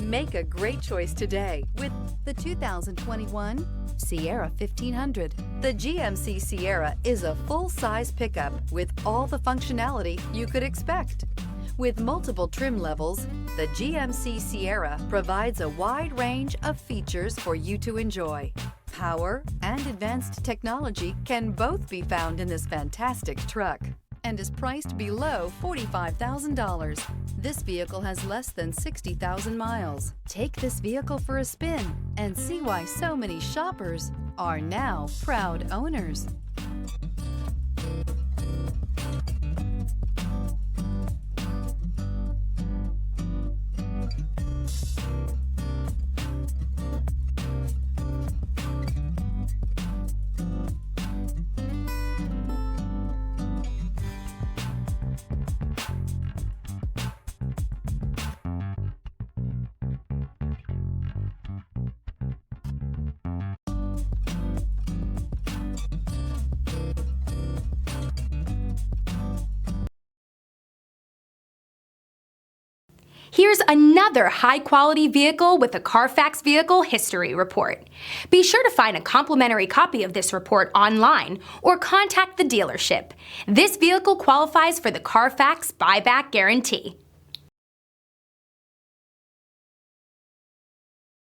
Make a great choice today with the 2021 Sierra 1500. The GMC Sierra is a full-size pickup with all the functionality you could expect. With multiple trim levels, the GMC Sierra provides a wide range of features for you to enjoy. Power and advanced technology can both be found in this fantastic truck and is priced below $45,000. This vehicle has less than 60,000 miles. Take this vehicle for a spin and see why so many shoppers are now proud owners. Here's another high-quality vehicle with a Carfax Vehicle History Report. Be sure to find a complimentary copy of this report online or contact the dealership. This vehicle qualifies for the Carfax Buyback Guarantee.